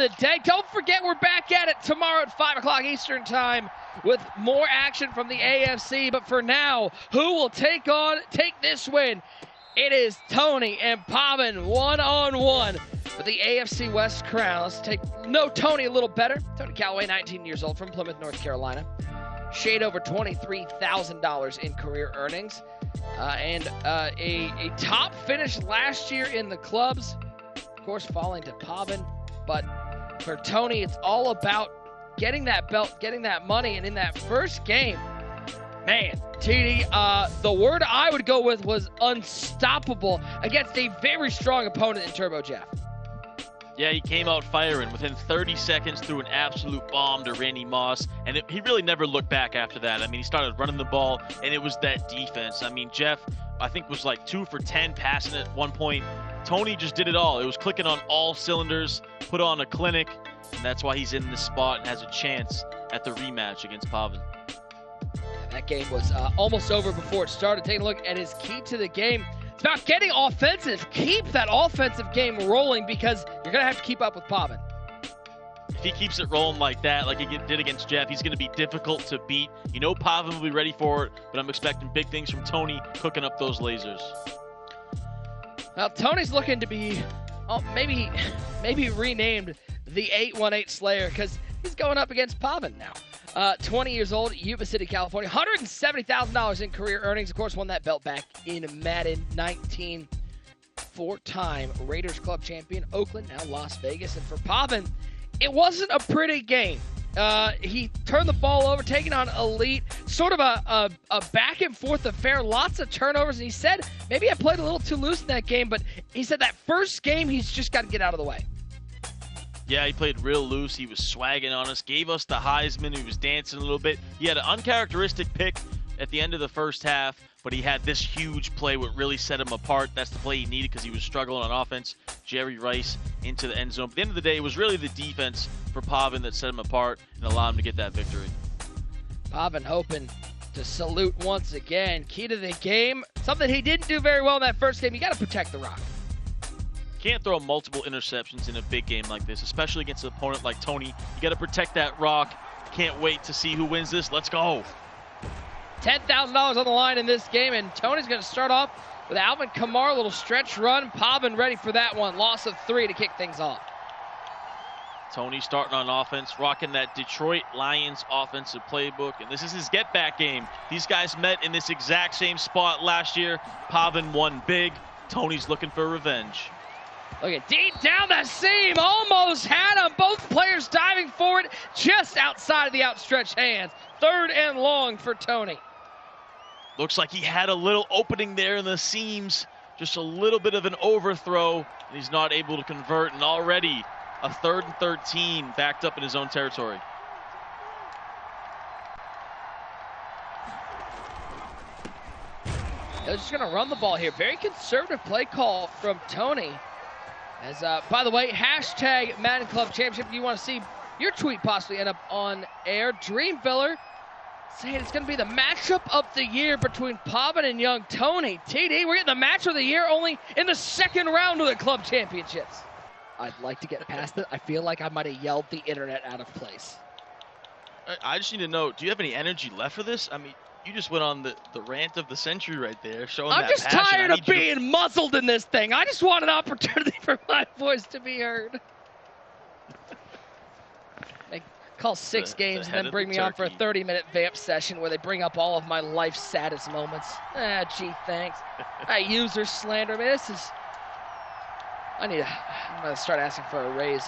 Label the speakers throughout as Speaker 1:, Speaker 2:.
Speaker 1: the day. Don't forget, we're back at it tomorrow at 5 o'clock Eastern time with more action from the AFC. But for now, who will take this win? It is Tony and Pavan one-on-one for the AFC West crown. Let's know Tony a little better. Tony Calloway, 19 years old, from Plymouth, North Carolina. Shade over $23,000 in career earnings. And a top finish last year in the clubs. Of course, falling to Pavan. But for Tony, it's all about getting that belt, getting that money. And in that first game, man, TD, the word I would go with was unstoppable against a very strong opponent in Turbo Jeff.
Speaker 2: Yeah, he came out firing. Within 30 seconds, threw an absolute bomb to Randy Moss, and he really never looked back after that. I mean, he started running the ball, and it was that defense. I mean, Jeff, I think, was like 2 for 10 passing at one point. Tony just did it all. It was clicking on all cylinders, put on a clinic, and that's why he's in this spot and has a chance at the rematch against Pavan.
Speaker 1: That game was almost over before it started. Taking a look at his key to the game. It's about getting offensive. Keep that offensive game rolling because you're going to have to keep up with Pavan.
Speaker 2: If he keeps it rolling like that, like he did against Jeff, he's going to be difficult to beat. You know Pavan will be ready for it, but I'm expecting big things from Tony cooking up those lasers.
Speaker 1: Well, Tony's looking to be maybe renamed the 818 Slayer because he's going up against Pavan now. 20 years old, Yuba City, California. $170,000 in career earnings. Of course, won that belt back in Madden 19. 4-time Raiders Club champion. Oakland, now Las Vegas. And for Pavan, it wasn't a pretty game. He turned the ball over, taking on Elite. Sort of a back and forth affair. Lots of turnovers. And he said, maybe I played a little too loose in that game, but he said that first game, he's just got to get out of the way.
Speaker 2: Yeah, he played real loose. He was swagging on us, gave us the Heisman. He was dancing a little bit. He had an uncharacteristic pick at the end of the first half, but he had this huge play what really set him apart. That's the play he needed because he was struggling on offense. Jerry Rice into the end zone. But at the end of the day, it was really the defense for Pavan that set him apart and allowed him to get that victory.
Speaker 1: Pavan hoping to salute once again. Key to the game, something he didn't do very well in that first game. You got to protect the rock.
Speaker 2: Can't throw multiple interceptions in a big game like this, especially against an opponent like Tony. You got to protect that rock. Can't wait to see who wins this. Let's go.
Speaker 1: $10,000 on the line in this game, and Tony's going to start off with Alvin Kamara, a little stretch run. Pavan ready for that one. Loss of 3 to kick things off.
Speaker 2: Tony starting on offense, rocking that Detroit Lions offensive playbook, and this is his get-back game. These guys met in this exact same spot last year. Pavan won big. Tony's looking for revenge.
Speaker 1: Look at deep down the seam, almost had him. Both players diving forward just outside of the outstretched hands. 3rd and long for Tony.
Speaker 2: Looks like he had a little opening there in the seams, just a little bit of an overthrow, and he's not able to convert, and already a 3rd and 13 backed up in his own territory.
Speaker 1: They're just going to run the ball here. Very conservative play call from Tony. As, by the way, hashtag Madden Club Championship. If you want to see your tweet possibly end up on air, Dreamviller saying it's going to be the matchup of the year between Pavan and Young Tony. TD, we're getting the match of the year only in the 2nd round of the club championships. I'd like to get past it. I feel like I might have yelled the internet out of place.
Speaker 2: I just need to know, do you have any energy left for this? I mean, you just went on the rant of the century right there, showing that passion.
Speaker 1: I'm just tired of being muzzled in this thing. I just want an opportunity for my voice to be heard. They call 6 games and then bring me on for a 30-minute vamp session where they bring up all of my life's saddest moments. Gee, thanks. User slander. I mean, this is... I'm going to start asking for a raise.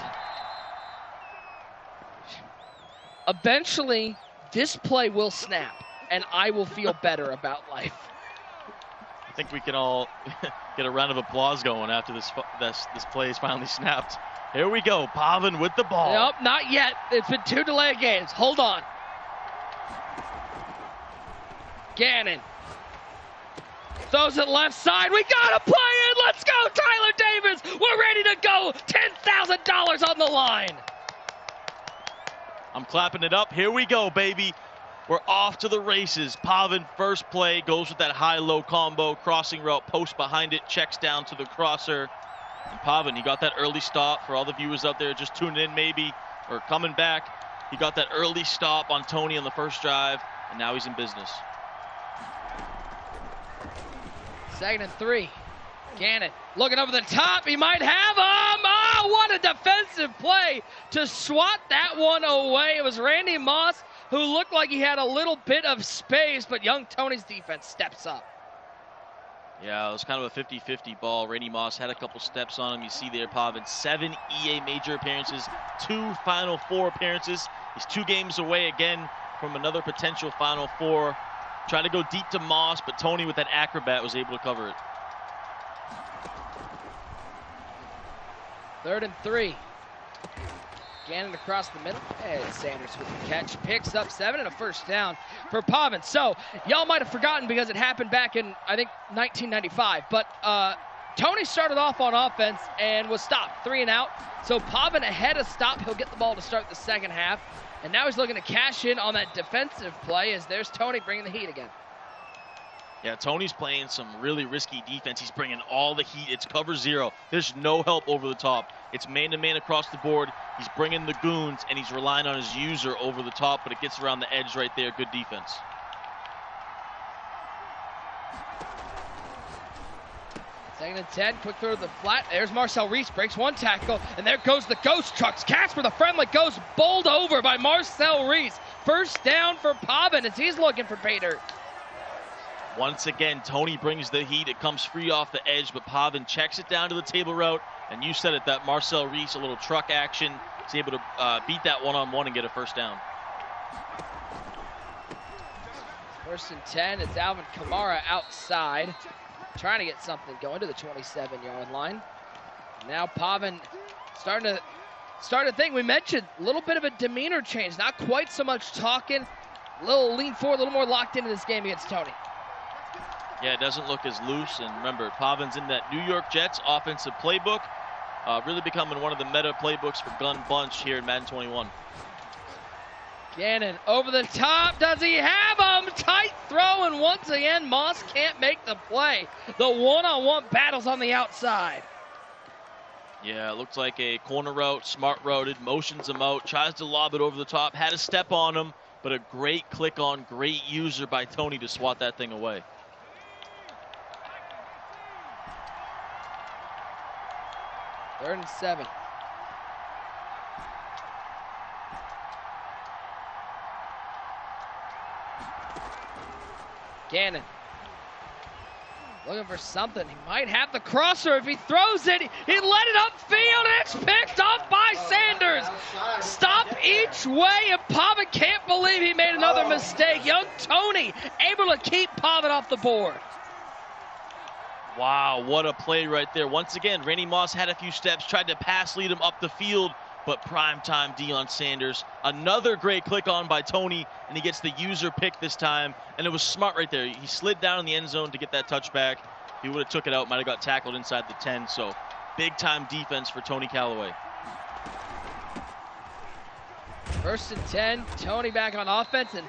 Speaker 1: Eventually, this play will snap, and I will feel better about life.
Speaker 2: I think we can all get a round of applause going after this play is finally snapped. Here we go, Pavan with the ball.
Speaker 1: Nope, not yet. It's been 2 delay games. Hold on. Gannon throws it left side. We got to play it. Let's go, Tyler Davis. We're ready to go. $10,000 on the line.
Speaker 2: I'm clapping it up. Here we go, baby. We're off to the races. Pavan, first play, goes with that high-low combo, crossing route, post behind it, checks down to the crosser. And Pavan, he got that early stop for all the viewers out there just tuning in maybe, or coming back. He got that early stop on Tourney on the first drive, and now he's in business.
Speaker 1: 2nd and 3. Gannon looking over the top. He might have him. Oh, what a defensive play to swat that one away. It was Randy Moss who looked like he had a little bit of space, but Young Tony's defense steps up.
Speaker 2: Yeah, it was kind of a 50-50 ball. Randy Moss had a couple steps on him. You see there, Pavan, 7 EA major appearances, 2 Final Four appearances. He's 2 games away again from another potential Final Four. Tried to go deep to Moss, but Tourney with that acrobat was able to cover it.
Speaker 1: 3rd and 3. Gannon across the middle, and Sanders with the catch. Picks up 7 and a first down for Pavan. So, y'all might have forgotten because it happened back in, I think, 1995. But Tourney started off on offense and was stopped, 3 and out. So Pavan ahead of stop. He'll get the ball to start the second half. And now he's looking to cash in on that defensive play as there's Tourney bringing the heat again.
Speaker 2: Yeah, Tourney's playing some really risky defense. He's bringing all the heat. It's cover 0. There's no help over the top. It's man-to-man across the board. He's bringing the goons, and he's relying on his user over the top, but it gets around the edge right there. Good defense.
Speaker 1: Second and 10, quick throw to the flat. There's Marcel Reese, breaks 1 tackle, and there goes the ghost trucks. Casper the friendly goes bowled over by Marcel Reese. First down for Pavan as he's looking for pay dirt.
Speaker 2: Once again, Tourney brings the heat. It comes free off the edge, but Pavan checks it down to the table route. And you said it, that Marcel Reese, a little truck action, is able to beat that one-on-one and get a first down.
Speaker 1: 1st and 10, it's Alvin Kamara outside, trying to get something going to the 27-yard line. Now Pavan starting to think, we mentioned, a little bit of a demeanor change. Not quite so much talking, a little lean forward, a little more locked into this game against Tourney.
Speaker 2: Yeah, it doesn't look as loose. And remember, Pavan's in that New York Jets offensive playbook. Really becoming one of the meta playbooks for Gun Bunch here in Madden 21.
Speaker 1: Gannon over the top. Does he have him? Tight throw, and once again, Moss can't make the play. The one-on-one battles on the outside.
Speaker 2: Yeah, it looks like a corner route, smart routed, motions him out, tries to lob it over the top, had a step on him, but a great click on, great user by Tourney to swat that thing away.
Speaker 1: Third and 7. Gannon looking for something. He might have the crosser. If he throws it, he let it upfield, and it's picked off by Sanders. Stop each way, and Pavan can't believe he made another mistake. Young Tony able to keep Pavan off the board.
Speaker 2: Wow, what a play right there. Once again, Randy Moss had a few steps, tried to pass lead him up the field, but primetime Deion Sanders. Another great click on by Tourney, and he gets the user pick this time, and it was smart right there. He slid down in the end zone to get that touchback. He would have took it out, might have got tackled inside the 10, so big-time defense for Tourney Callaway.
Speaker 1: 1st and 10, Tourney back on offense, and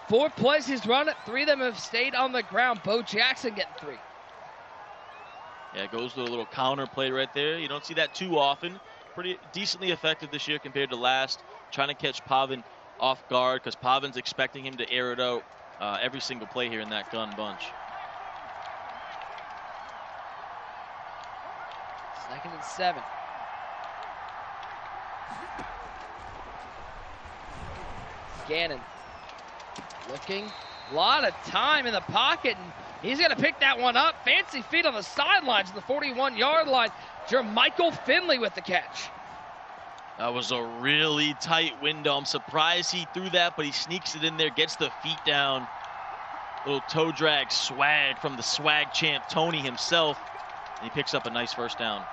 Speaker 1: 4 plays he's run it. 3 of them have stayed on the ground. Bo Jackson getting 3.
Speaker 2: Yeah, it goes to a little counter play right there. You don't see that too often. Pretty decently effective this year compared to last. Trying to catch Pavan off guard because Pavan's expecting him to air it out every single play here in that gun bunch.
Speaker 1: 2nd and 7. Gannon looking. A lot of time in the pocket, and he's going to pick that one up. Fancy feet on the sidelines of the 41-yard line. Jermichael Finley with the catch.
Speaker 2: That was a really tight window. I'm surprised he threw that, but he sneaks it in there, gets the feet down. Little toe drag swag from the swag champ, Tourney himself. And he picks up a nice first down.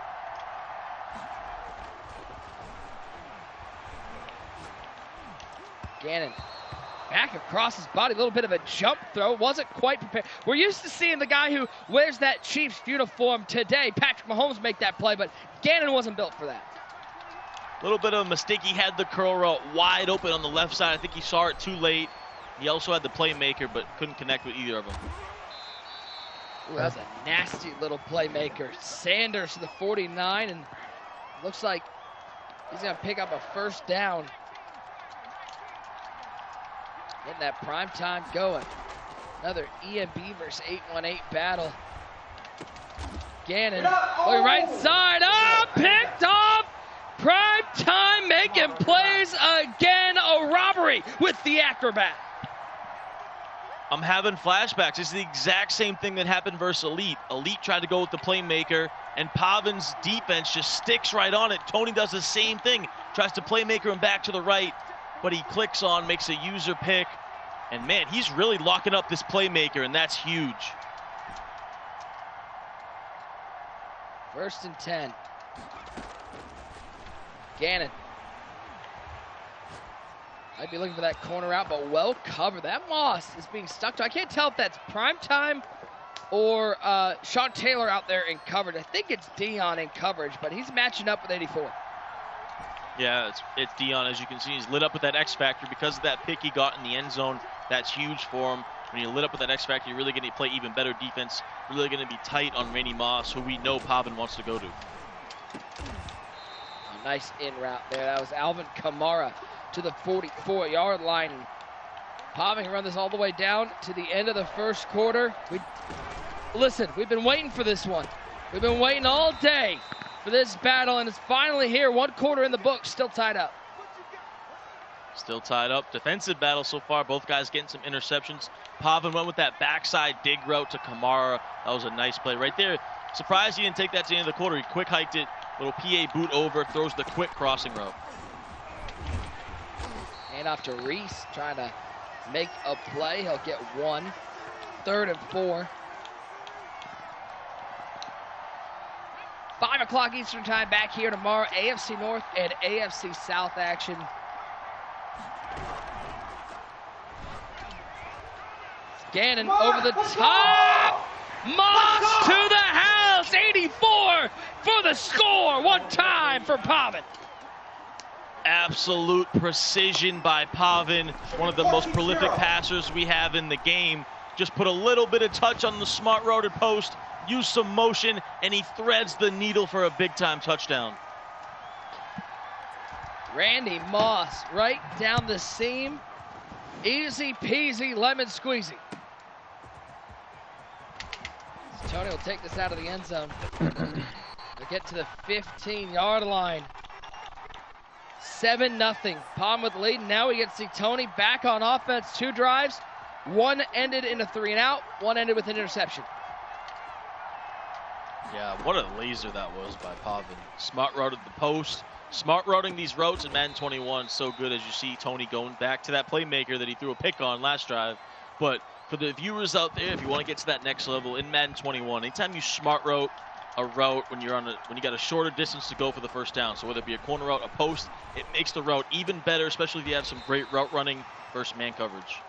Speaker 1: Gannon back across his body, a little bit of a jump throw, wasn't quite prepared. We're used to seeing the guy who wears that Chiefs uniform today, Patrick Mahomes, make that play, but Gannon wasn't built for that.
Speaker 2: A little bit of a mistake. He had the curl route wide open on the left side. I think he saw it too late. He also had the playmaker, but couldn't connect with either of them.
Speaker 1: Ooh, that's a nasty little playmaker. Sanders to the 49, and looks like he's going to pick up a first down. Getting that prime time going. Another EMB versus 818 battle. Gannon, going right side, picked off. Prime time making plays again. A robbery with the acrobat.
Speaker 2: I'm having flashbacks. It's the exact same thing that happened versus Elite. Elite tried to go with the playmaker, and Pavan's defense just sticks right on it. Tony does the same thing, tries to playmaker him back to the right, but he clicks on, makes a user pick, and man, he's really locking up this playmaker, and that's huge.
Speaker 1: 1st and 10. Gannon. Might be looking for that corner out, but well covered. That Moss is being stuck to. I can't tell if that's prime time or Sean Taylor out there in coverage. I think it's Dion in coverage, but he's matching up with 84.
Speaker 2: Yeah, it's Dion. As you can see, he's lit up with that X factor because of that pick he got in the end zone. That's huge for him. When you're lit up with that X factor, you're really going to play even better defense. Really going to be tight on Randy Moss, who we know Pavan wants to go to.
Speaker 1: A nice in route there. That was Alvin Kamara to the 44-yard line. And Pavan can run this all the way down to the end of the first quarter. Listen, we've been waiting for this one. We've been waiting all day for this battle, and it's finally here. 1 quarter in the books, still tied up.
Speaker 2: Still tied up. Defensive battle so far. Both guys getting some interceptions. Pavan went with that backside dig route to Kamara. That was a nice play right there. Surprised he didn't take that to the end of the quarter. He quick hiked it. Little PA boot over, throws the quick crossing route.
Speaker 1: Hand off to Reese, trying to make a play. He'll get 1. 3rd and 4. 5 o'clock Eastern time back here tomorrow. AFC North and AFC South action. Gannon over the top. Moss to the house. 84 for the score. 1 time for Pavan.
Speaker 2: Absolute precision by Pavan, one of the most prolific passers we have in the game. Just put a little bit of touch on the smart roaded post, used some motion, and he threads the needle for a big-time touchdown.
Speaker 1: Randy Moss right down the seam. Easy peasy lemon squeezy. Tony will take this out of the end zone. They'll get to the 15-yard line. 7-0. Pavan with the lead. Now we get to see Tony back on offense. 2 drives. 1 ended in a 3-and-out. 1 ended with an interception.
Speaker 2: Yeah, what a laser that was by Pavan. Smart routed the post. Smart routing these routes in Madden 21. So good, as you see Tony going back to that playmaker that he threw a pick on last drive. But for the viewers out there, if you want to get to that next level in Madden 21, anytime you smart route a route when you got a shorter distance to go for the first down, so whether it be a corner route, a post, it makes the route even better, especially if you have some great route running versus man coverage.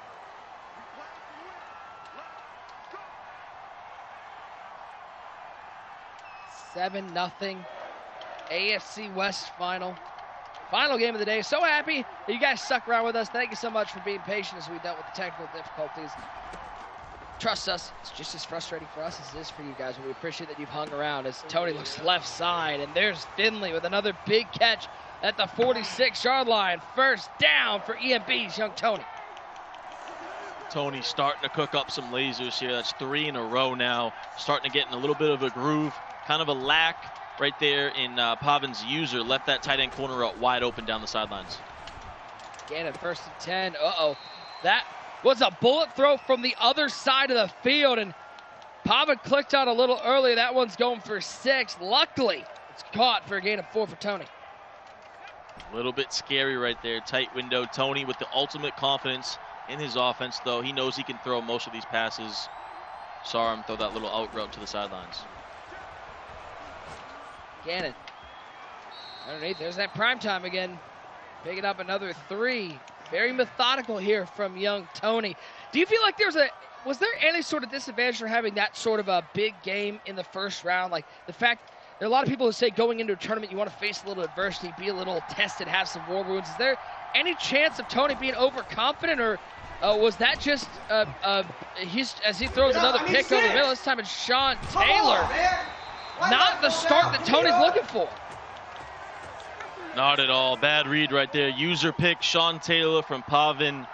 Speaker 1: Seven 0 AFC West final game of the day. So happy that you guys stuck around with us. Thank you so much for being patient as we dealt with the technical difficulties. Trust us, it's just as frustrating for us as it is for you guys, but we appreciate that you've hung around as Tony looks left side, and there's Finley with another big catch at the 46-yard line. First down for EMB's Young Tony.
Speaker 2: Tony starting to cook up some lasers here. That's 3 in a row now. Starting to get in a little bit of a groove. Kind of a lack right there in Pavan's user. Left that tight end corner out wide open down the sidelines.
Speaker 1: Gannon, 1st and 10. Uh-oh. That was a bullet throw from the other side of the field, and Pavan clicked on a little earlier. That one's going for 6. Luckily, it's caught for a gain of 4 for Tony.
Speaker 2: A little bit scary right there. Tight window. Tony with the ultimate confidence in his offense, though. He knows he can throw most of these passes. Saw him throw that little out route to the sidelines.
Speaker 1: Gannon. Underneath, there's that prime time again. Picking up another 3. Very methodical here from Young Tony. Do you feel like was there any sort of disadvantage for having that sort of a big game in the first round? Like the fact, there are a lot of people who say going into a tournament you want to face a little adversity, be a little tested, have some war wounds. Is there any chance of Tony being overconfident, or Was that just as he throws another pick over the middle? This time it's Sean Taylor. Not the start that Tony's looking for.
Speaker 2: Not at all. Bad read right there. User pick, Sean Taylor from Pavan.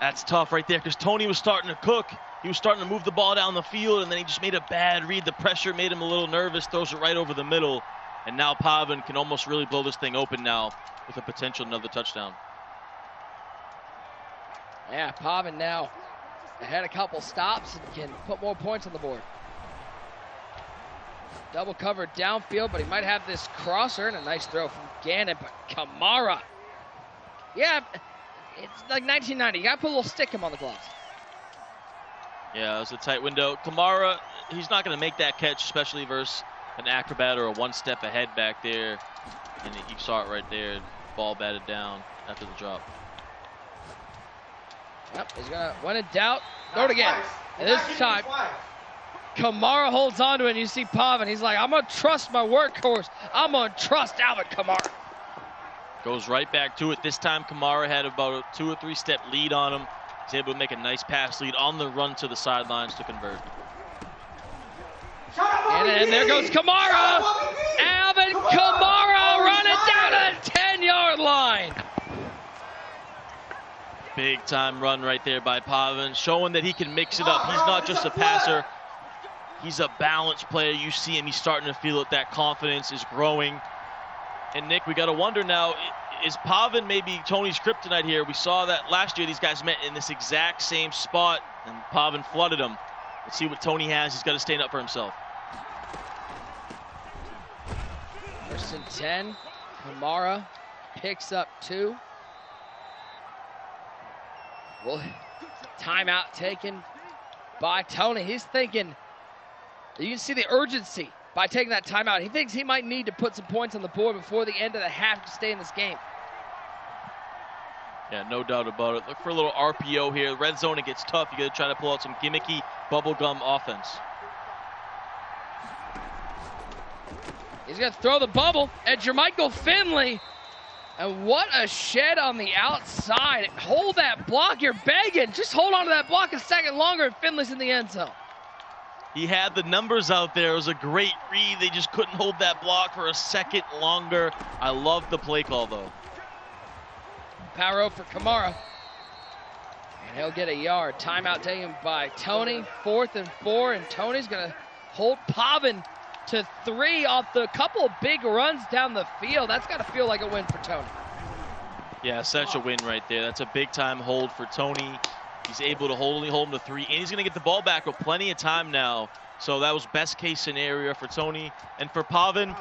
Speaker 2: That's tough right there because Tony was starting to cook. He was starting to move the ball down the field, and then he just made a bad read. The pressure made him a little nervous, throws it right over the middle. And now Pavan can almost really blow this thing open now with a potential another touchdown.
Speaker 1: Yeah, Pavan now had a couple stops and can put more points on the board. Double covered downfield, but he might have this crosser, and a nice throw from Gannon, but Kamara. Yeah, it's like 1990. You got to put a little stick him on the gloves.
Speaker 2: Yeah, it was a tight window. Kamara, he's not going to make that catch, especially versus an acrobat or a one step ahead back there. And you saw it right there, ball batted down after the drop.
Speaker 1: Yep, he's gonna, when in doubt, throw it again. And this time, Kamara holds on to it, and you see Pavan. He's like, I'm gonna trust my workhorse. I'm gonna trust Alvin Kamara.
Speaker 2: Goes right back to it. This time, Kamara had about a 2 or 3 step lead on him. He's able to make a nice pass lead on the run to the sidelines to convert.
Speaker 1: And there goes Kamara. Alvin Kamara running down to the 10-yard line.
Speaker 2: Big time run right there by Pavan, showing that he can mix it up. He's not just a passer, he's a balanced player. You see him, he's starting to feel it. That confidence is growing. And Nick, we got to wonder now, is Pavan maybe Tony's kryptonite here? We saw that last year these guys met in this exact same spot, and Pavan flooded him. Let's see what Tony has. He's got to stand up for himself.
Speaker 1: 1st and 10. Kamara picks up 2. Well, timeout taken by Tony. He's thinking, you can see the urgency by taking that timeout. He thinks he might need to put some points on the board before the end of the half to stay in this game.
Speaker 2: Yeah, no doubt about it. Look for a little RPO here. Red zone, it gets tough. You got to try to pull out some gimmicky bubblegum offense.
Speaker 1: He's going to throw the bubble at Jermichael Finley. And what a shed on the outside. Hold that block. You're begging. Just hold on to that block a second longer, and Finley's in the end zone.
Speaker 2: He had the numbers out there. It was a great read. They just couldn't hold that block for a second longer. I love the play call, though.
Speaker 1: Power out for Kamara. And he'll get a yard. Timeout taken by Tony. 4th and 4, and Tony's going to hold Pavan to 3 off the couple of big runs down the field. That's got to feel like a win for Tony.
Speaker 2: Yeah, such a win right there. That's a big-time hold for Tony. He's able to only hold him to 3, and he's going to get the ball back with plenty of time now. So that was best-case scenario for Tony. And for Pavan,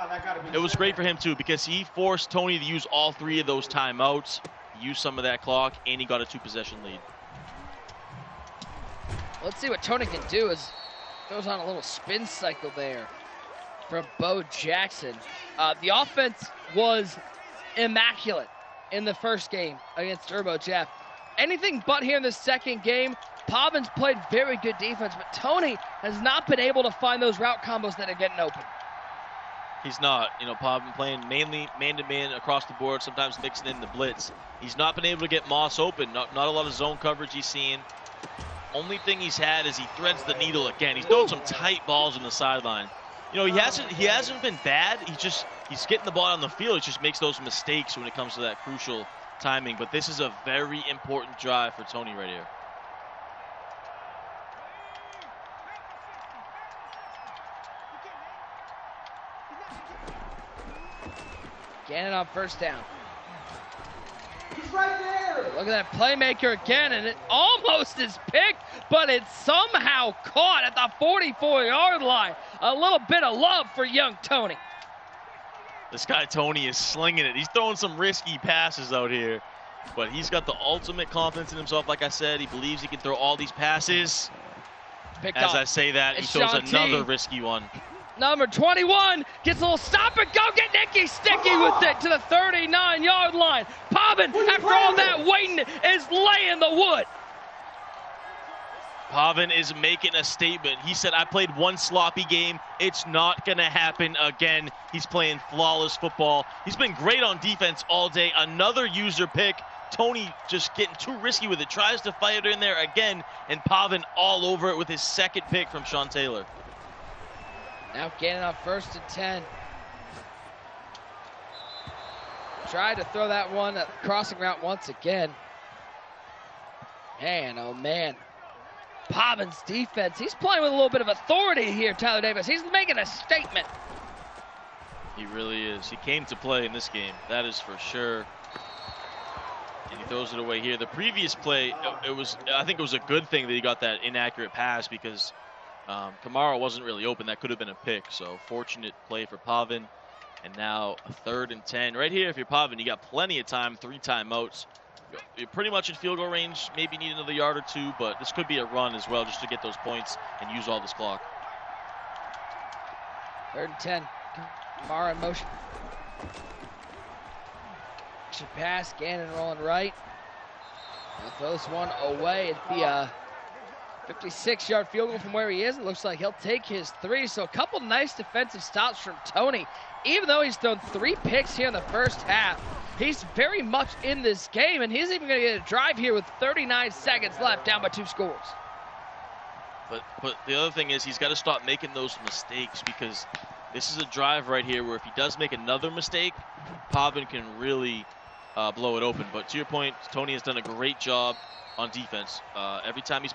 Speaker 2: it was great for him, too, because he forced Tony to use all 3 of those timeouts, use some of that clock, and he got a 2-possession lead.
Speaker 1: Let's see what Tony can do as goes on a little spin cycle there from Bo Jackson. The offense was immaculate in the first game against Turbo Jeff. Anything but here in the second game. Pavan's played very good defense, but Tony has not been able to find those route combos that are getting open.
Speaker 2: He's not. You know, Pavan playing mainly man-to-man across the board, sometimes mixing in the blitz. He's not been able to get Moss open. Not a lot of zone coverage he's seeing. Only thing he's had is he threads the needle again. He's throwing some tight balls on the sideline. You know, he hasn't been bad. He's getting the ball on the field. He just makes those mistakes when it comes to that crucial timing. But this is a very important drive for Tony right here.
Speaker 1: Gannon on 1st down.
Speaker 3: He's right there.
Speaker 1: Look at that playmaker again, and it almost is picked, but it's somehow caught at the 44-yard line. A little bit of love for young Tony.
Speaker 2: This guy Tony is slinging it. He's throwing some risky passes out here, but he's got the ultimate confidence in himself. Like I said, he believes he can throw all these passes.
Speaker 1: Picked
Speaker 2: As
Speaker 1: off.
Speaker 2: I say that, he throws another risky one.
Speaker 1: Number 21 gets a little stop and go, get Nicky sticky with it to the 39-yard line. Pavan, after all that waiting, is laying the wood.
Speaker 2: Pavan is making a statement. He said, I played one sloppy game. It's not going to happen again. He's playing flawless football. He's been great on defense all day. Another user pick Tony just getting too risky with it. Tries to fire it in there again, and Pavan all over it with his second pick from Sean Taylor.
Speaker 1: Now Gannon on 1st and 10. Tried to throw that one at the crossing route once again. Man, oh man. Pavan's defense, he's playing with a little bit of authority here, Tyler Davis. He's making a statement.
Speaker 2: He really is. He came to play in this game, that is for sure. And he throws it away here. The previous play, I think it was a good thing that he got that inaccurate pass because Kamara wasn't really open. That could have been a pick. So fortunate play for Pavan. And now a 3rd and 10. Right here, if you're Pavan, you got plenty of time, 3 timeouts. You're pretty much in field goal range, maybe need another yard or 2, but this could be a run as well just to get those points and use all this clock.
Speaker 1: 3rd and 10. Kamara in motion. Should pass. Gannon rolling right. He'll throw this one away. It'd be a 56-yard field goal from where he is. It looks like he'll take his 3. So a couple nice defensive stops from Tourney. Even though he's thrown 3 picks here in the first half, he's very much in this game, and he's even going to get a drive here with 39 seconds left, down by 2 scores.
Speaker 2: But the other thing is he's got to stop making those mistakes because this is a drive right here where if he does make another mistake, Pavan can really blow it open. But to your point, Tony has done a great job on defense. Every time his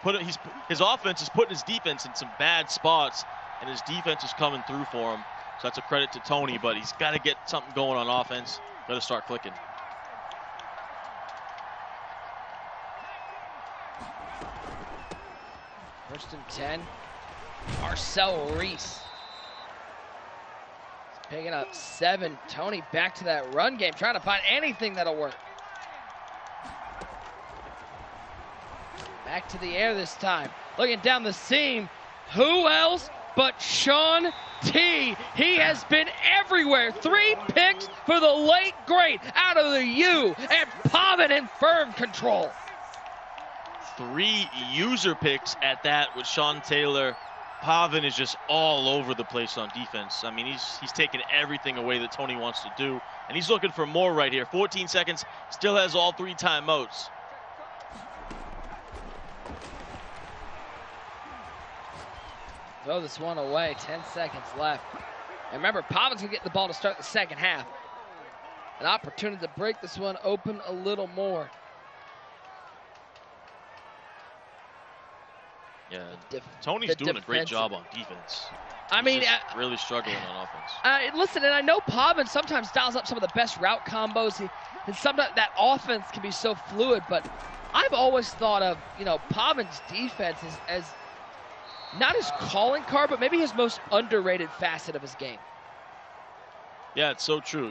Speaker 2: offense is putting his defense in some bad spots, and his defense is coming through for him. So that's a credit to Tourney, but he's got to get something going on offense. Got to start clicking.
Speaker 1: First and 10. Marcel Reese. He's picking up 7. Tourney back to that run game, trying to find anything that'll work. Back to the air this time. Looking down the seam. Who else but Sean T? He has been everywhere. 3 picks for the late great out of the U, and Pavan in firm control.
Speaker 2: 3 user picks at that with Sean Taylor. Pavan is just all over the place on defense. I mean, he's taking everything away that Tourney wants to do, and he's looking for more right here. 14 seconds, still has all 3 timeouts.
Speaker 1: Throw this one away, 10 seconds left. And remember, Pavan's gonna get the ball to start the second half. An opportunity to break this one open a little more.
Speaker 2: Yeah, Tony's doing a great job on defense. He's really struggling on offense.
Speaker 1: Listen, and I know Pavan sometimes dials up some of the best route combos, and sometimes that offense can be so fluid, but I've always thought of, Pavan's defense as not his calling card, but maybe his most underrated facet of his game.
Speaker 2: Yeah, it's so true,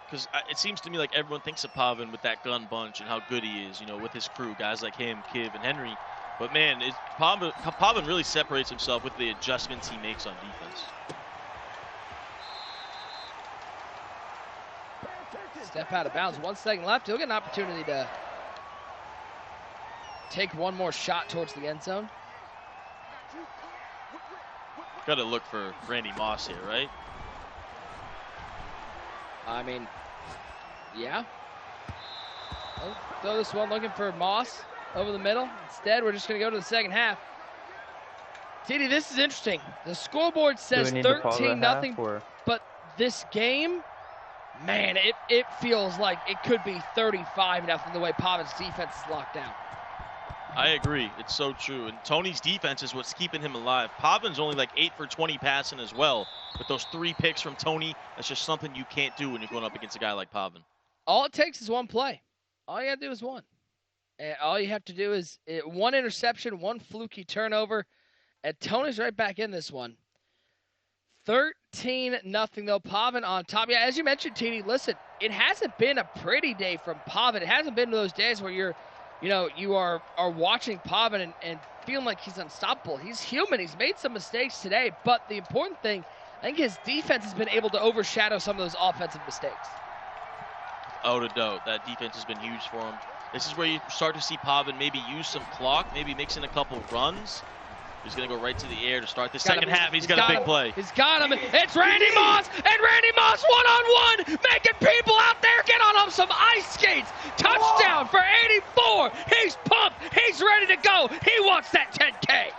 Speaker 2: because it seems to me like everyone thinks of Pavan with that gun bunch and how good he is, with his crew, guys like him, Kiv, and Henry. But man, Pavan really separates himself with the adjustments he makes on defense.
Speaker 1: Step out of bounds, 1 second left. He'll get an opportunity to take one more shot towards the end zone.
Speaker 2: Got to look for Randy Moss here, right?
Speaker 1: I mean, yeah. I'll throw this one looking for Moss over the middle. Instead, we're just going to go to the second half. TD, this is interesting. The scoreboard says 13-0, but this game, man, it feels like it could be 35-0 the way Pavan's defense is locked down.
Speaker 2: I agree. It's so true. And Tony's defense is what's keeping him alive. Pavan's only like 8 for 20 passing as well. But those 3 picks from Tourney, that's just something you can't do when you're going up against a guy like Pavan.
Speaker 1: All it takes is one play. All you got to do is one. And all you have to do is 1 interception, 1 fluky turnover. And Tony's right back in this one. 13-0 though. Pavan on top. Yeah, as you mentioned, TD, listen, it hasn't been a pretty day from Pavan. It hasn't been one of those days where you are watching Pavan and feeling like he's unstoppable. He's human. He's made some mistakes today, but the important thing, I think his defense has been able to overshadow some of those offensive mistakes.
Speaker 2: Without a doubt, that defense has been huge for him. This is where you start to see Pavan maybe use some clock, maybe mix in a couple runs. He's going to go right to the air to start the second half. He's got a big play.
Speaker 1: He's got him. It's Randy Moss, and Randy Moss one-on-one, making people out there get on some ice skates. Touchdown for 84. He's pumped. He's ready to go. He wants that 10K.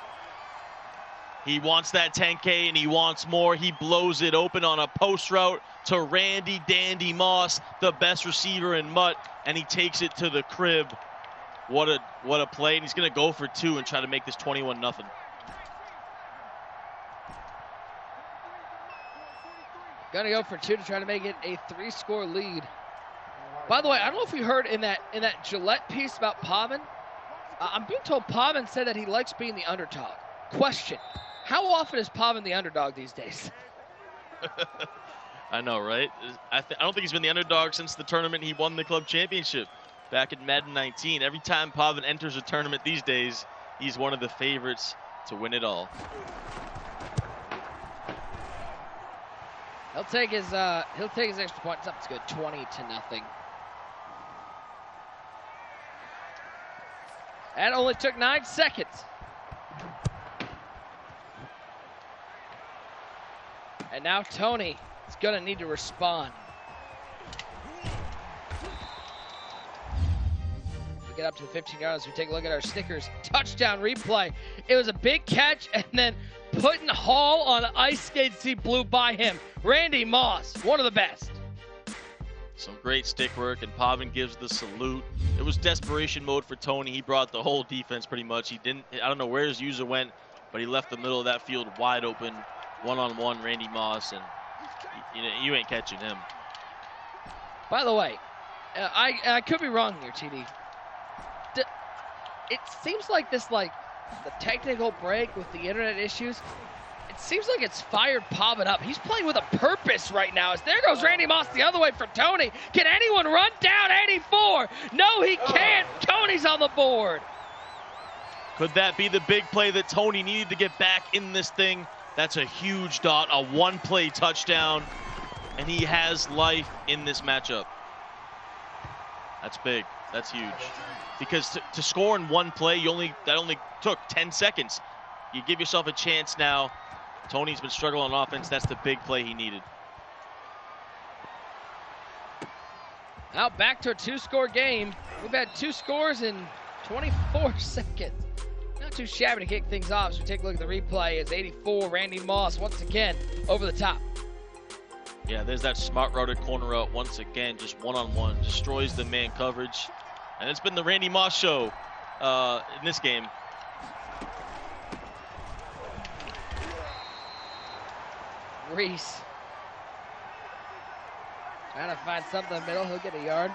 Speaker 2: He wants that 10K, and he wants more. He blows it open on a post route to Randy Dandy Moss, the best receiver in Mutt, and he takes it to the crib. What a play, and he's going to go for 2 and try to make this 21-0.
Speaker 1: Gonna go for 2 to try to make it a 3-score lead. By the way, I don't know if you heard in that Gillette piece about Pavan. I'm being told Pavan said that he likes being the underdog. Question: how often is Pavan the underdog these days?
Speaker 2: I know, right? I don't think he's been the underdog since the tournament he won the club championship back in Madden 19. Every time Pavan enters a tournament these days, he's one of the favorites to win it all.
Speaker 1: He'll take his extra point. It's up. It's good. 20-0. That only took 9 seconds. And now Tony is going to need to respond. We get up to the 15 yards. We take a look at our stickers. Touchdown replay. It was a big catch, and then putting Hall on ice skates, he blew by him. Randy Moss, one of the best.
Speaker 2: Some great stick work, and Pavan gives the salute. It was desperation mode for Tony. He brought the whole defense pretty much. I don't know where his user went, but he left the middle of that field wide open. One-on-one Randy Moss, and you ain't catching him.
Speaker 1: By the way, I could be wrong here, TD. It seems like the technical break with the internet issues, it seems like it's fired Pavan up. He's playing with a purpose right now. As there goes Randy Moss the other way for Tony. Can anyone run down 84? No, he can't. Tony's on the board.
Speaker 2: Could that be the big play that Tony needed to get back in this thing? That's a huge dot, a one-play touchdown, and he has life in this matchup. That's big. That's huge. Because to score in one play, that only took 10 seconds. You give yourself a chance now. Tony's been struggling on offense. That's the big play he needed.
Speaker 1: Now back to a 2-score game. We've had 2 scores in 24 seconds. Not too shabby to kick things off. So we take a look at the replay. It's 84, Randy Moss once again over the top.
Speaker 2: Yeah, there's that smart routed corner route once again, just one-on-one, destroys the man coverage. And it's been the Randy Moss show in this game.
Speaker 1: Reese trying to find something in the middle. He'll get a yard.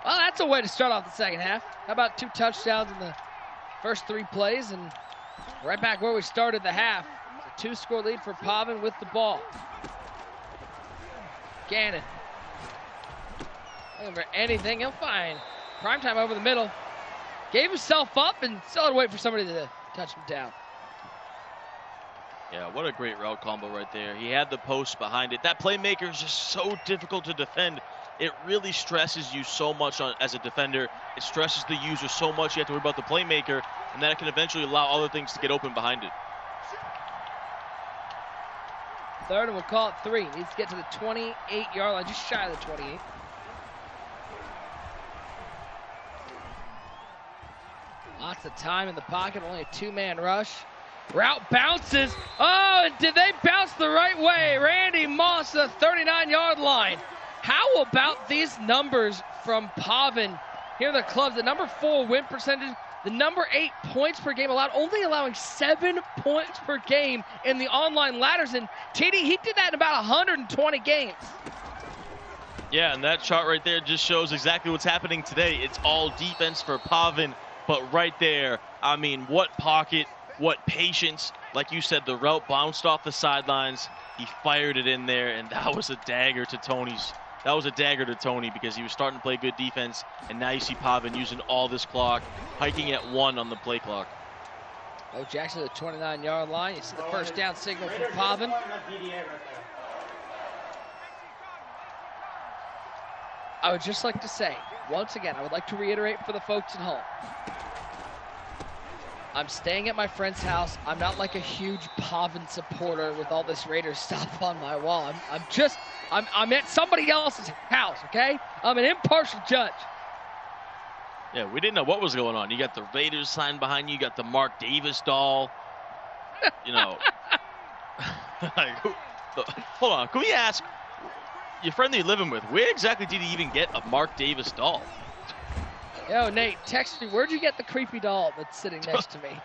Speaker 1: Well, that's a way to start off the second half. How about 2 touchdowns in the first 3 plays, and right back where we started the half. It's a 2-score lead for Pavan with the ball. Gannon. Looking for anything he'll find. Primetime over the middle. Gave himself up and still had to wait for somebody to touch him down.
Speaker 2: Yeah, what a great route combo right there. He had the post behind it. That playmaker is just so difficult to defend. It really stresses you so much as a defender. It stresses the user so much you have to worry about the playmaker, and that can eventually allow other things to get open behind it.
Speaker 1: Third, and we'll call it 3. Needs to get to the 28-yard line, just shy of the 28. Lots of time in the pocket, only a 2-man rush. Route bounces. Oh, and did they bounce the right way? Randy Moss to the 39-yard line. How about these numbers from Pavan? Here are the clubs. The number 4 win percentage, the number 8 points per game allowed, only allowing 7 points per game in the online ladders. And TD, he did that in about 120 games.
Speaker 2: Yeah, and that chart right there just shows exactly what's happening today. It's all defense for Pavan, but right there, I mean, what pocket, what patience. Like you said, the route bounced off the sidelines. He fired it in there, and that was a dagger to Tony's. That was a dagger to Tony because he was starting to play good defense, and now you see Pavan using all this clock, hiking at 1 on the play clock.
Speaker 1: Oh, Jackson to the 29-yard line. You see the first down signal from Pavan. I would just like to say, once again, I would like to reiterate for the folks at home. I'm staying at my friend's house. I'm not like a huge Pavan supporter with all this Raiders stuff on my wall. I'm at somebody else's house, okay? I'm an impartial judge.
Speaker 2: Yeah, we didn't know what was going on. You got the Raiders sign behind you. You got the Mark Davis doll. You know. Hold on. Can we ask your friend that you're living with, where exactly did he even get a Mark Davis doll?
Speaker 1: Yo, Nate, text me. Where'd you get the creepy doll that's sitting next to me?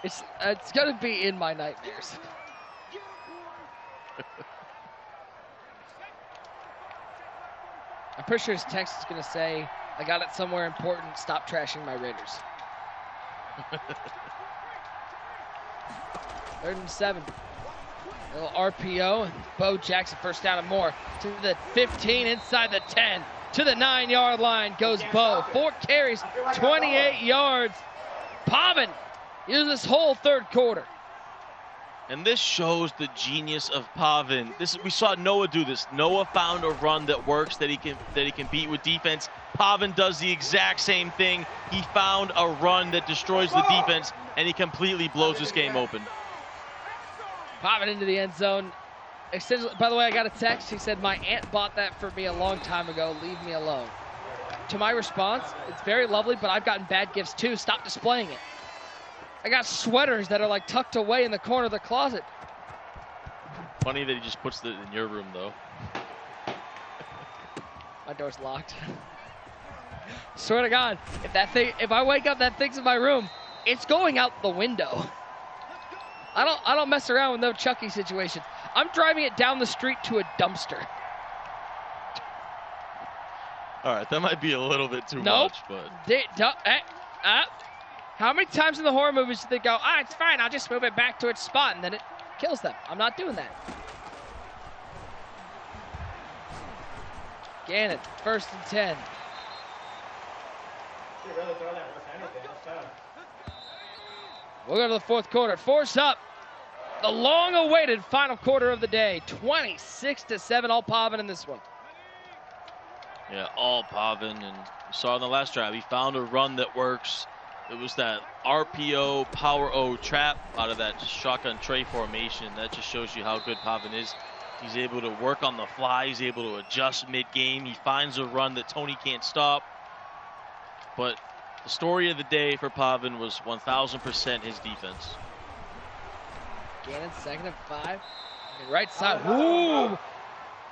Speaker 1: It's gonna be in my nightmares. I'm pretty sure his text is gonna say, "I got it somewhere important. Stop trashing my Raiders." 3rd and 7. A little RPO, and Bo Jackson first down and more. To the 15, inside the 10. To the 9-yard line goes Bo. 4 carries, 28 yards. Pavan uses this whole third quarter.
Speaker 2: And this shows the genius of Pavan. We saw Noah do this. Noah found a run that works, that he can beat with defense. Pavan does the exact same thing. He found a run that destroys the defense, and he completely blows this game open.
Speaker 1: Pavan into the end zone. By the way, I got a text. He said, "My aunt bought that for me a long time ago. Leave me alone." To my response, it's very lovely, but I've gotten bad gifts too. Stop displaying it. I got sweaters that are like tucked away in the corner of the closet.
Speaker 2: Funny that he just puts it in your room, though.
Speaker 1: My door's locked. Swear to God, if I wake up, that thing's in my room, it's going out the window. I don't mess around with no Chucky situation. I'm driving it down the street to a dumpster.
Speaker 2: All right, that might be a little bit too
Speaker 1: nope.
Speaker 2: much, but.
Speaker 1: How many times in the horror movies do they go, it's fine, I'll just move it back to its spot, and then it kills them? I'm not doing that. Gannon, 1st and 10. We'll go to the 4th quarter. Force up. The long-awaited final quarter of the day. 26-7, all Pavan in this one.
Speaker 2: Yeah, all Pavan, and you saw in the last drive, he found a run that works. It was that RPO power O trap out of that shotgun tray formation. That just shows you how good Pavan is. He's able to work on the fly. He's able to adjust mid-game. He finds a run that Tony can't stop. But the story of the day for Pavan was 1,000% his defense.
Speaker 1: Gannon, 2nd and 5. Right side. Ooh!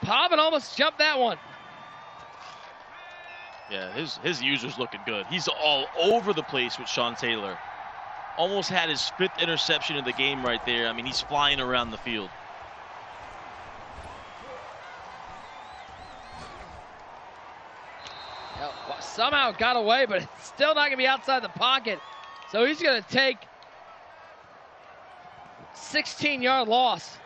Speaker 1: Pavan almost jumped that one.
Speaker 2: Yeah, his user's looking good. He's all over the place with Sean Taylor. Almost had his 5th interception of the game right there. I mean, he's flying around the field.
Speaker 1: Somehow got away, but it's still not going to be outside the pocket. So he's going to take 16-yard loss.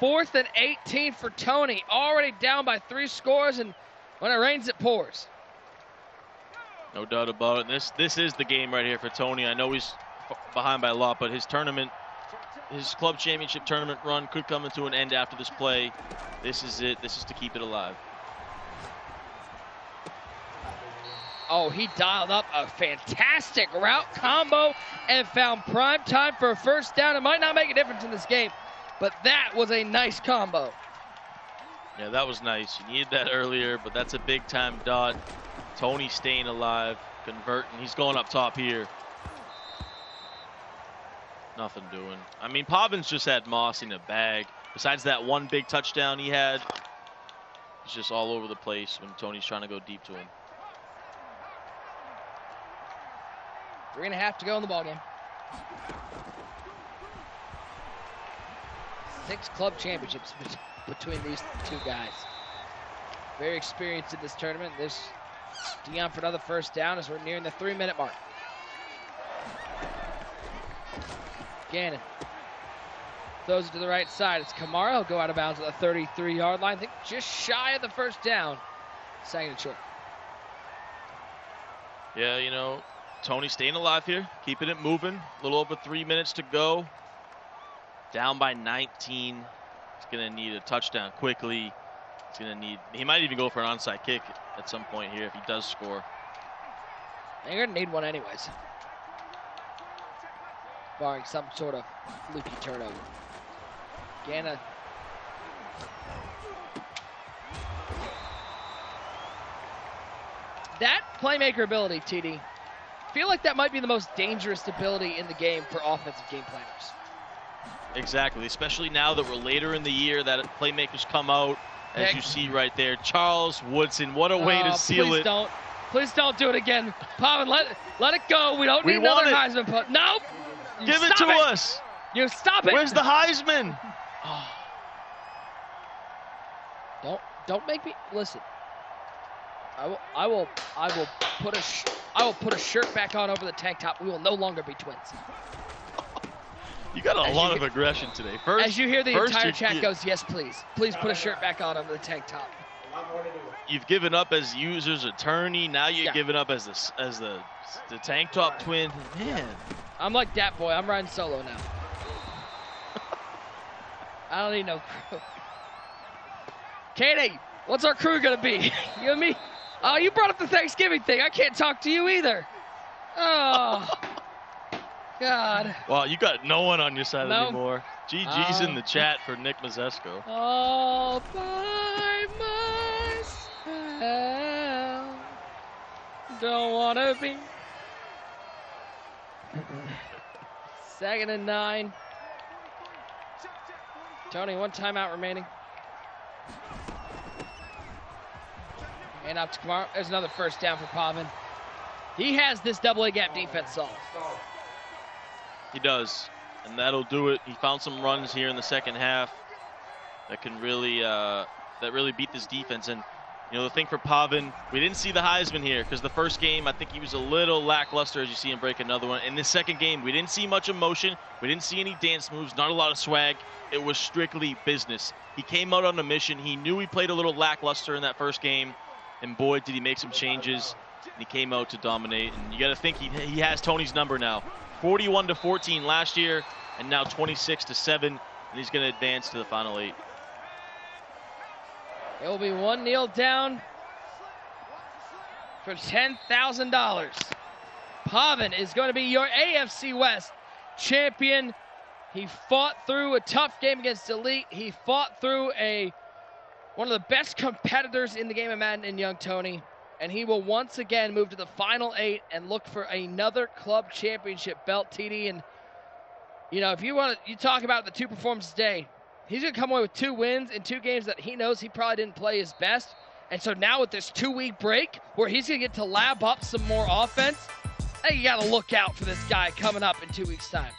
Speaker 1: 4th and 18 for Tourney. Already down by 3 scores, and when it rains, it pours.
Speaker 2: No doubt about it. This is the game right here for Tourney. I know he's behind by a lot, but his club championship tournament run could come into an end after this play. This is it. This is to keep it alive.
Speaker 1: Oh, he dialed up a fantastic route combo and found prime time for a first down. It might not make a difference in this game, but that was a nice combo.
Speaker 2: Yeah, that was nice. You needed that earlier, but that's a big-time dot. Tourney staying alive, converting. He's going up top here. Nothing doing. I mean, Pavan's just had Moss in a bag. Besides that one big touchdown he had, he's just all over the place when Tony's trying to go deep to him.
Speaker 1: 3.5 to go in the ballgame. 6 club championships between these 2 guys. Very experienced in this tournament. This Dion for another first down as we're nearing the 3-minute mark. Gannon throws it to the right side. It's Kamara. He'll go out of bounds at the 33-yard line. I think just shy of the first down. Second and short.
Speaker 2: Yeah, you know, Tony staying alive here, keeping it moving. A little over 3 minutes to go. Down by 19. He's going to need a touchdown quickly. He's going to need, he might even go for an onside kick at some point here if he does score.
Speaker 1: They're going to need one anyways. Barring some sort of fluky turnover. Gana. That playmaker ability, TD, I feel like that might be the most dangerous ability in the game for offensive game planners.
Speaker 2: Exactly, especially now that we're later in the year, that playmakers come out, as you see right there. Charles Woodson, what a way to seal it.
Speaker 1: Please don't do it again. Pavan, let it go. We don't need another Heisman put. Nope.
Speaker 2: Give it to us.
Speaker 1: You stop it.
Speaker 2: Where's the Heisman?
Speaker 1: Don't make me listen. I will put a shirt back on over the tank top. We will no longer be twins.
Speaker 2: You got a lot of aggression today. First,
Speaker 1: as you hear the entire chat goes, yes, please. Please put a shirt back on over the tank top.
Speaker 2: You've given up as users a Tourney. Now you're giving up as the tank top twin. Man,
Speaker 1: I'm like that boy. I'm riding solo now. I don't need no crew. Katie, what's our crew gonna be? You and me? Oh, you brought up the Thanksgiving thing. I can't talk to you either. Oh. God.
Speaker 2: Well, you got no one on your side anymore. GG's in the chat for Nick Mazesco.
Speaker 1: All by myself. Don't want to be. 2nd and 9. Tony, 1 timeout remaining. And up to Kamara. There's another first down for Pavan. He has this double-A gap defense solved.
Speaker 2: He does, and that'll do it. He found some runs here in the second half that can really beat this defense. And you know, the thing for Pavan, we didn't see the Heisman here because the first game I think he was a little lackluster, as you see him break another one. In this second game, we didn't see much emotion. We didn't see any dance moves, not a lot of swag. It was strictly business. He came out on a mission. He knew he played a little lackluster in that first game, and boy, did he make some changes. And he came out to dominate. And you got to think he has Tony's number now. 41-14 last year, and now 26-7, and he's going to advance to the final 8.
Speaker 1: It will be 1 kneel down for $10,000. Pavan is going to be your AFC West champion. He fought through a tough game against Elite. He fought through one of the best competitors in the game of Madden and Young Tony. And he will once again move to the final 8 and look for another club championship belt, TD. And, you know, if you talk about the 2 performances today, he's going to come away with 2 wins in 2 games that he knows he probably didn't play his best. And so now with this 2-week break where he's going to get to lab up some more offense, hey, you got to look out for this guy coming up in 2 weeks' time.